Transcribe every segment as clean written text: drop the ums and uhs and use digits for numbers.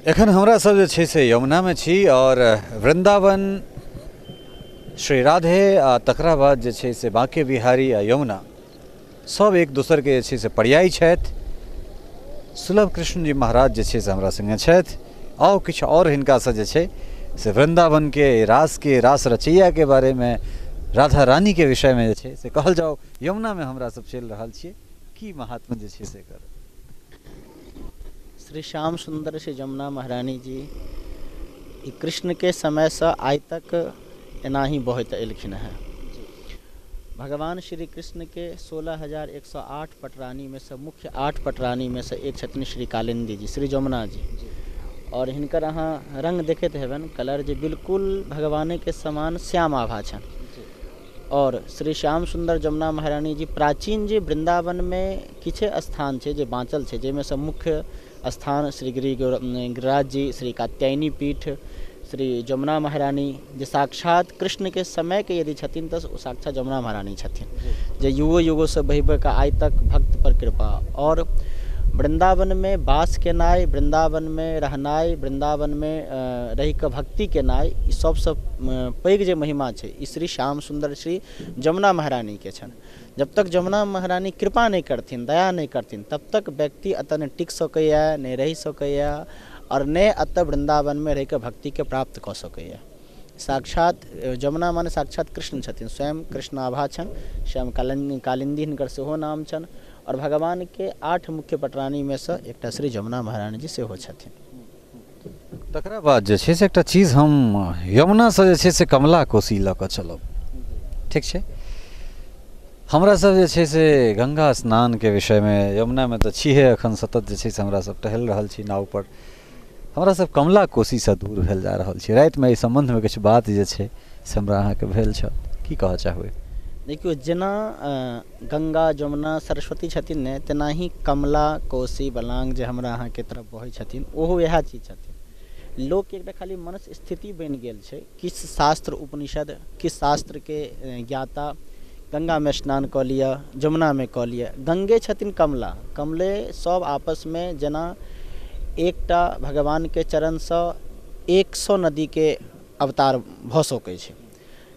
एखन हमरा सब जे छै से यमुना में छी और वृंदावन श्री राधे आ तकरा बाद जे छै से बांके बिहारी आ यमुना सब एक दोसर के जे छै से पर्यायी छथि। सुलभ कृष्ण जी महाराज जे छै से हमरा संगे छथि। आओ किछु और हिनका से जे छै से वृंदावन के रास रचैया के बारे में, राधा रानी के विषय में जे छै से कहल जाओ। यमुना में हमरा सब चल रहल छियै, की महात्मा जे छै से कर। श्री श्याम सुंदर श्री जमुना महारानी जी ई कृष्ण के समय से आइ तक एना ही बहत एलखिन हैं। भगवान श्री कृष्ण के 16,108 पटरानी में से मुख्य 8 पटरानी में से एक छथिन श्री कालिंदी जी, श्री जमुना जी। और हिनकर अहाँ रंग देखते हेबन, कलर जी बिल्कुल भगवान के समान श्याम आभा छन। और श्री श्याम सुंदर जमुना महारानी जी प्राचीन जी वृंदावन में किछे स्थान छे जे बाँचल छे, जेमे से मुख्य स्थान श्री गिरिराज जी, श्री कात्यायनी पीठ, श्री जमुना महारानी जे साक्षात कृष्ण के समय के यदि छथिन तो साक्षात जमुना महारानी छथिन जे युगो युगो से बहिब का आइ तक भक्त पर कृपा। और वृंदावन में वास केनाइ, वृंदावन में रहनाइ, वृंदावन में रही के भक्ति केनाइ, ई सबसे पैघ जे महिमा छै ई श्री श्याम सुंदर श्री जमुना महारानी के छन। जब तक जमुना महारानी कृपा नहीं करथिन, दया नहीं करथिन, तब तक व्यक्ति अतः नहीं टिक सकैया, नहीं रही सकैया और ने अतः वृंदावन में रह के भक्ति के प्राप्त क सकैया। साक्षात जमुना माने साक्षात कृष्ण छथिन, स्वयं कृष्ण आभा छन, स्वयं कालिंदी हिनकर सेहो नाम छन। और भगवान के 8 मुख्य पटरानी में से एकटा श्री जमुना महारानी जी सेहो छथिन। तकरा बाद जे छै से एकटा चीज हम यमुना से जे छै से कमला कोसी लऽ कऽ चलब, ठीक छै। हमरा सब जे छै से गंगा स्नान के विषय में, यमुना में तो छिहे अखन सतत जे छै से हमरा सब टहल रहल छी नाव पर, हमरा सब कमला कोसी से दूर भेल जा रहल छी। रात में एहि संबंध में किछु बात जे छै से हमरा अहाँके भेल छल, की कहऽ चाहबै। देखियो जेना गंगा जमुना सरस्वती छथिन ने, तेना ही कमला कोसी बलांग जे हमरा अहाँ के तरफ बहै छथिन ओहो इएह चीज छथिन। लोक के एकटा खाली मनस स्थिति बनि गेल छै, किस शास्त्र उपनिषद, किस शास्त्र के ज्ञाता गंगा में स्नान कऽ लिअ, जमुना में कऽ लिअ। गंगे छथिन कमला, कमले सब आपस में जेना एकटा भगवान के चरण से 100 नदी के अवतार भऽ सकै छै,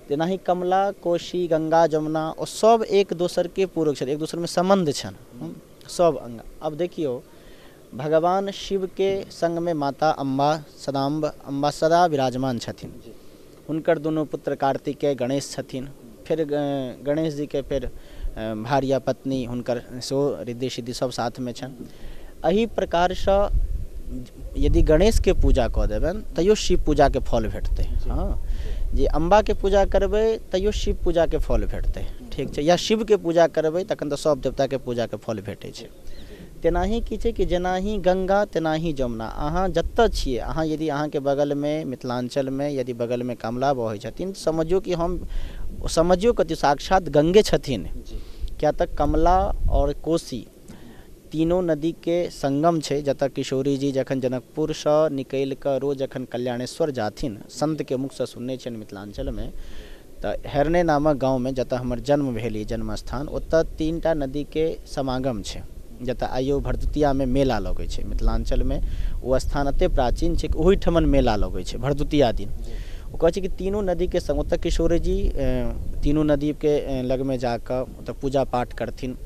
तेना ही कमला कोशी गंगा जमुना और सब एक दोसर के पूरक छथि, एक दोसर में संबंध छन सब अंग। अब देखियो भगवान शिव के संग में माता अम्बा सदा विराजमान छथिन। हुनकर दोनों पुत्र कार्तिकेय गणेश छथिन। फिर गणेश जी के फिर भार्या पत्नी हुनकर सो रिद्धि सिद्धि सब साथ में छन। एही प्रकार से यदि गणेश के पूजा कऽ देबन तैयो शिव पूजा के फल भेटतै। हाँ, जे अम्बा के पूजा करबै तैयो शिव पूजा के फल भेटतै, ठीक छै। या शिव के पूजा करबै तखन तऽ सब देवता के पूजा के फल भेटै छै। तेना ही की छै कि जेना ही गंगा तेना ही जमुना, अहाँ जतऽ छियै, अहाँ यदि अहाँ के बगल में मिथिलांचल में यदि बगल में कमला बहै छथिन, समझियो कि हम समझियो कति साक्षात गंगे छथिन। क्या तक कमला और कोसी तीनों नदी के संगम छै, जतऽ किशोरी जी जखन जनकपुर से निकल कऽ रोज जखन कल्याणेश्वर जाथिन, संत के मुख से सुनने छियनि मिथिलांचल में, तऽ हेरने नामक गाँव में जतऽ हमर जन्म भेल, जन्म स्थान, ओतऽ 3टा नदी के समागम छै, जतऽ आइयो भरदुतिया में मेला लगै छै। मिथिलांचल में ओ स्थान एते प्राचीन छै कि ओहिठमन मेला लगै छै भरदुतिया दिन। ओ कहै छै कि तीनों नदी के संग ओतऽ किशोरी जी तीनों नदी के लग में जाकऽ ओतऽ पूजा पाठ करथिन,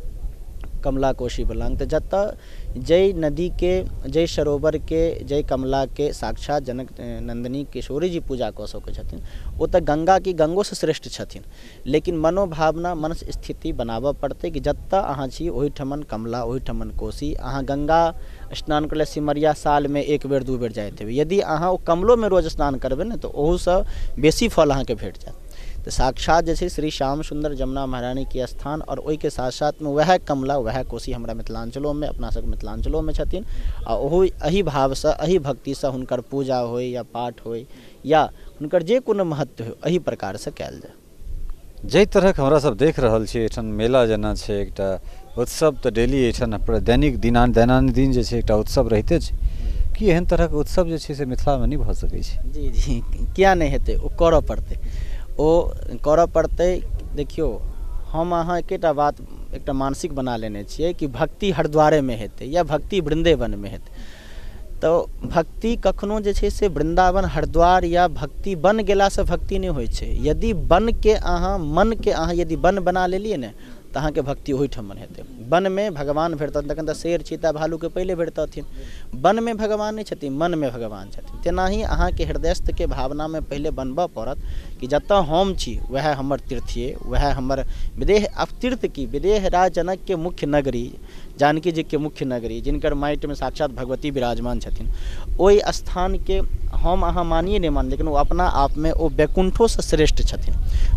कमला कोशी बलांग। तो जतऽ जय नदी के, जय सरोवर के, जय कमला के साक्षात जनक नंदिनी किशोरी जी पूजा कऽ सकै छथिन, ओतऽ गंगा की गंगो से श्रेष्ठ छथिन। लेकिन मनोभावना मनस स्थिति बनाबऽ पड़तै कि जतऽ अहाँ छी ओहिठमन कमला, ओहिठमन कोसी। अहाँ गंगा स्नान करले सिमरिया साल में 1 बेर 2 बेर जाइत हेबै, यदि अहाँ ओ कमलो में रोज स्नान करबै ने तऽ ओहूसँ बेसी फल अहाँके भेट जायत। तो साक्षात जैसे श्री श्याम सुंदर जमुना महारानी के स्थान और ओहि के साथ साथ में वह कमला वह कोसी हमरा मिथिलांचलों में, अपना सब मिथिलांचलों में छथिन। आ ओहो एही भाव से, एही भक्ति से हुनकर पूजा होय या पाठ होय या हुनकर जे कोनो महत्व हो, एही प्रकार से कयल जाय। जै तरह हमरा सब देख रहल छी एठन मेला जेना छै, एकटा उत्सव तऽ डेली एठन दैनिक दैनन्दिन जे छै एकटा उत्सव रहिते छै। कि एहन तरह के उत्सव जे छै से मिथिला में नहि भऽ सकै छै? जी जी, किया नहीं हेतै, ओ करऽ पड़तै, ओ करऽ पड़तै। देखियो हम अहाँ एकेटा बात एकटा मानसिक बना लेने छियै कि भक्ति हरिद्वारे में हेतै या भक्ति वृन्देवन में हेतै। तो भक्ति कखनो जे छै से वृंदावन हरिद्वार या भक्ति बन गेलासँ भक्ति नहि होइ छै। यदि बन के अहाँ मन के अहाँ यदि बन बना लेलिए ने तऽ अहाँके भक्ति ओहिठमन हेतै। वन में भगवान भेटतथिन, तखन तऽ शेर चीता भालू के पहिले भेटतथिन। वन में भगवान नहि छथिन, मन में भगवान छथिन। तेनाही अहाँके हृदयस्थ के भावना में पहिले बनबऽ पड़त कि जतऽ हम छी वएह हमर तीर्थ ये, वएह हमर विदेह। अब तीर्थ की विदेह राज जनक के मुख्य नगरी, जानकी जी के मुख्य नगरी, जिनकर माटि में साक्षात भगवती विराजमान छथिन, ओहि स्थान के हम अहाँ मानिए नहीं मान, लेकिन वो अपना आप में वो वैकुंठों से श्रेष्ठ छथिन,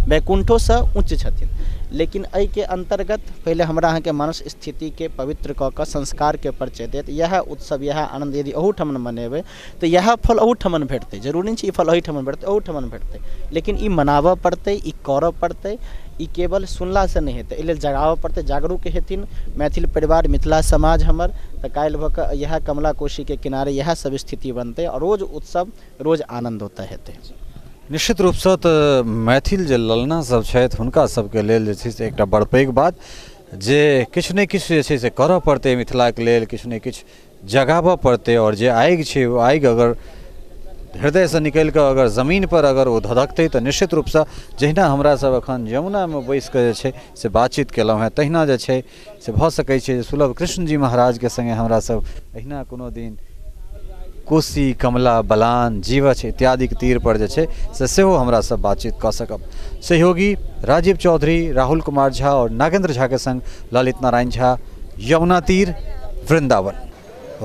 वैकुंठों से उच्च छथिन। लेकिन एहि के अंतर्गत पहले हमरा अहाँ के मानस स्थिति के पवित्र कऽ कऽ संस्कार के परिचय देत। यह उत्सव यह आनंद यदि अहूठमन मनेबै तऽ यह फल अहूठमन भेटतै। जरूरी नहीं छै ई फल अहूठमन भेटतै, अहूठमन भेटतै, लेकिन ई मनाबऽ पड़तै, ई करऽ पड़तै। ई केवल सुनला से नहीं हेतै, एहि लेल जगाबऽ पड़तै। जागरूक हेथिन मैथिल परिवार, मिथिला समाज हमर, तऽ काल्हि भऽ कऽ यह कमला कोशी के किनारे यह सब स्थिति बनतै और रोज उत्सव रोज आनंद होता हेतै। निश्चित रूप से तऽ मैथिल जे ललना सब छथि हुनका सबके लेल जे छै से एकटा बड़ पैघ बात जे किछु ने किछु जे छै से करऽ पड़तै मिथिलाके लेल, किछु ने किछु जगाबऽ पड़तै। और जे आगि छै ओ आगि अगर हृदय से निकल कऽ अगर जमीन पर अगर वो धधकतै तऽ निश्चित रूप से जहिना हमरा सब अखन यमुना में बैस कऽ जे छै से बातचीत केलहुँ हैं, तहिना जे छै से भऽ सकै छै जे सुलभ कृष्ण जी महाराज के संगे हमरा सब अहिना कोनो दिन कोसी, कमला, बलान, जीवछ इत्यादि के तीर पर जे छै से सेहो हमरा सब बातचीत कऽ सकब। सहयोगी राजीव चौधरी, राहुल कुमार झा और नागेंद्र झा के संग ललित नारायण झा, यमुना तीर, वृंदावन।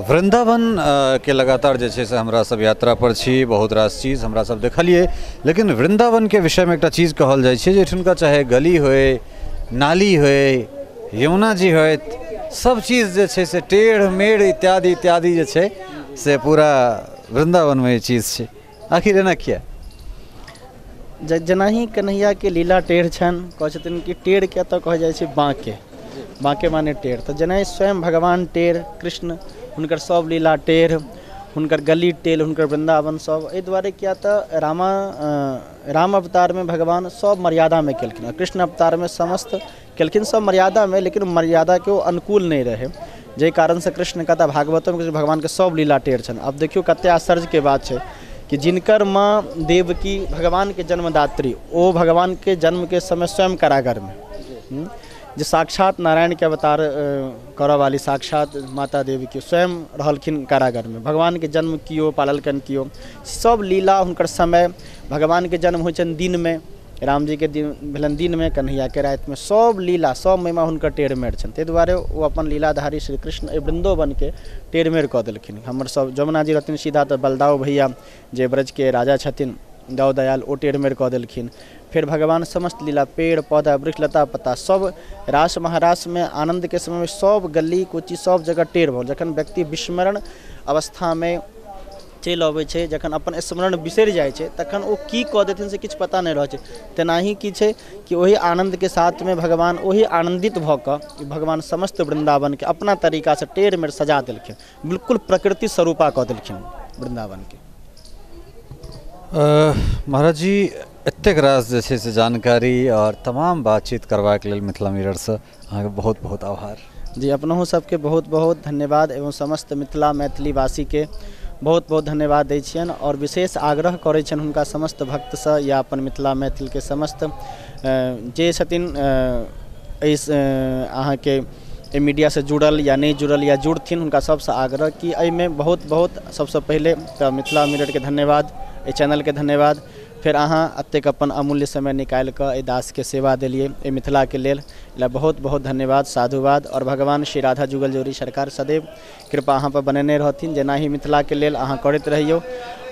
वृंदावन के लगातार जे छै से हमरा सब यात्रा पर छी, बहुत रास चीज हमरा सब देखलिए, लेकिन वृंदावन के विषय में एकटा चीज कहल जाइ छै जे एठुनका चाहे गली होय, नाली होय, यमुना जी होय, सब चीज जे छै से टेढ़ मेढ़ इत्यादि इत्यादि जे छै से पूरा वृंदावन में ये चीज छै। आखिर एना किया? जेनाही कन्हैया के लीला टेढ़ छन, कहै छथिन कि टेढ़ के तऽ कहै जाइ छै बाँके, बाँके माने टेढ़। तऽ जेनाही स्वयं भगवान टेढ़, कृष्ण हुनकर सब लीला टेढ़, हुनकर गली टेढ़, हुनकर वृंदावन सब। एहि दुआरे किया तऽ राम अवतार में भगवान सब मर्यादा में केलखिन, कृष्ण अवतार में समस्त केलखिन सब मर्यादा में, लेकिन मर्यादा के अनुकूल नहीं रहे, जाहि कारण से कृष्ण कथा भागवतम में भगवान के सब लीला टेढ़ छन। अब देखियो कते आश्चर्य के बात है कि जिनकर माँ देवकी भगवान के जन्मदात्री, ओ भगवान के जन्म के समय स्वयं कारागार में, जो साक्षात नारायण के अवतार करऽ वाली साक्षात माता देवी के स्वयं रहलखिन कारागार में, भगवान के जन्म कियो, पाललकन कियो, सब लीला हुनकर समय। भगवान के जन्म होइ छनि दिन में, राम जी के दिन भेलन दिन में, कन्हैया के रात में, सब लीला सब महिमा हुनकर टेढ़ मेढ़ छनि। ताहि दुआरे ओ अपन लीलाधारी श्री कृष्ण एहि वृंदावन के टेढ़ मेढ़ कऽ देलखिन। हमर सब जमुना जी रहथिन सीधा तऽ बलदाव भैया जे ब्रज के राजा छथिन दाऊ दयाल, ओ टेढ़ मेढ़ कऽ देलखिन। फिर भगवान समस्त लीला पेड़ पौधा वृक्ष लता पत्ता सब रास महारास में आनंद के समय में सब गली कुची सब जगह टेढ़ भऽ। जखन व्यक्ति विस्मरण अवस्था में चलि अबै छै, जखन अपन स्मरण बिसरि जाइ छै, तखन ओ की कऽ देथिन से किछु पता नहि रहै छै। तेनाही की छै कि ओही आनंद के साथ में भगवान ओही आनंदित भऽ कऽ भगवान समस्त वृंदावन के अपना तरीका से टेढ़ मेढ़ सजा देलखिन, बिल्कुल प्रकृति स्वरूपा कऽ देलखिन वृंदावन के। महाराज जी एतेक रास जे छै से जानकारी और तमाम बातचीत करबाक लेल मिथिला मिरर से अहाँके बहुत बहुत आभार। जी अपनहु सबके बहुत बहुत धन्यवाद एवं समस्त मिथिला मैथिली वासी के बहुत बहुत धन्यवाद दै छियनि। और विशेष आग्रह करै छनि हुनका समस्त भक्तसँ या अपन मिथिला मैथिल के समस्त जे छथिन अहाँके मीडिया से जुड़ल या नहीं जुड़ल या जुड़थिन, हुनका सबसँ आग्रह कि एहिमे बहुत बहुत सबसँ पहिले तऽ मिथिला मिरर के धन्यवाद, एहि चैनल के धन्यवाद। फिर अहाँ अतेक अपन अमूल्य समय निकालि कऽ एहि दास के सेवा देलिए एहि मिथिला के लेल, बहुत बहुत धन्यवाद, साधुवाद। और भगवान श्री राधा जुगल जोड़ी सरकार सदैव कृपा अहाँ पर बनेने रहथिन, जेना ही मिथिला के लेल अहाँ करैत रहियो।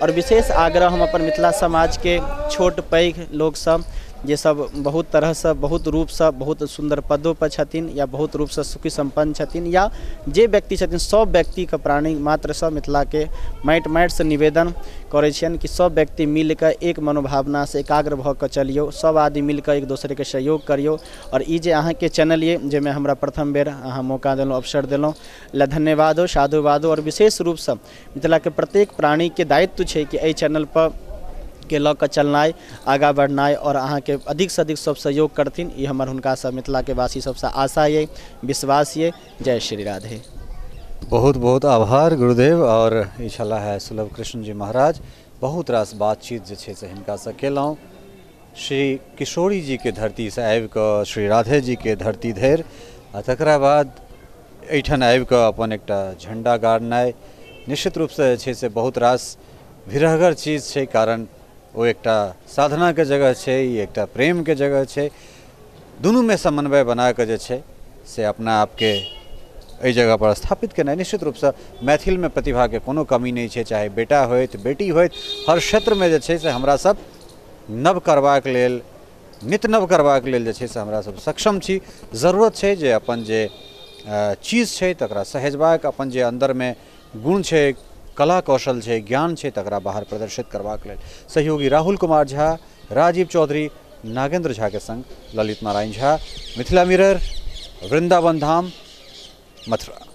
और विशेष आग्रह हम अपन मिथिला समाज के छोट पैघ लोग सब जे सब बहुत तरह से बहुत रूप से बहुत सुंदर पदों पर छथिन या बहुत रूप से सुखी संपन्न छथिन, या जे व्यक्ति छथिन सब व्यक्ति के प्राणी मात्र से मिथिला के माटि माटि से निवेदन करै छियनि कि सब व्यक्ति मिल कऽ एक मनोभावना से एकाग्र भऽ कऽ चलियो, सब आदमी मिल कऽ एक दोसरे के सहयोग करियो। और ई जे अहाँ के चैनल ये जाहिमे हमरा प्रथम बेर अहाँ मौका देलहुँ, अवसर देलहुँ, ला धन्यवादो साधुवादो। और विशेष रूप से मिथिला के प्रत्येक प्राणी के दायित्व छै कि एहि चैनल पर के लऽ कऽ चलनाइ, आगाँ बढ़नाइ और अहाँके अधिक से अधिक सब सहयोग करथिन, ई हमर हुनका सब मिथिला के वासी सबसँ आशा ये, विश्वास ये। जय श्री राधे। बहुत बहुत आभार गुरुदेव। और ई छलाह है सुलभ कृष्ण जी महाराज। बहुत रास बातचीत जे छै से हिनका से केलहुँ, श्री किशोरी जी के धरती से आबि कऽ श्री राधे जी के धरती धरि, आ तकरा बाद एहिठाम आबि कऽ अपन एकटा झंडा गाड़नाइ निश्चित रूप से जे छै से बहुत रास विरहगर चीज छै, कारण ओ एकटा साधना के जगह छै, ई एकटा प्रेम के जगह छै। दुनू में समन्वय बना कऽ जे छै से अपना आपके एहि जगह पर स्थापित केनाइ निश्चित रूप से मैथिल में प्रतिभा के कोनो कमी नहीं छै, चाहे बेटा होइत बेटी होइत, हर क्षेत्र में जे छै से हमरा सब नव करबाक लेल, नित नव करबाक लेल जे छै से हमरा सब सक्षम छी। जरूरत छै जे अपन जे चीज छै तकरा सहेजबाक, अपन जे अंदर में गुण छै, कला कौशल छै, ज्ञान छै, तकरा बाहर प्रदर्शित करबाक लेल। सहयोगी राहुल कुमार झा, राजीव चौधरी, नागेंद्र झा के संग ललित नारायण झा, मिथिला मिरर, वृंदावन धाम, मथुरा।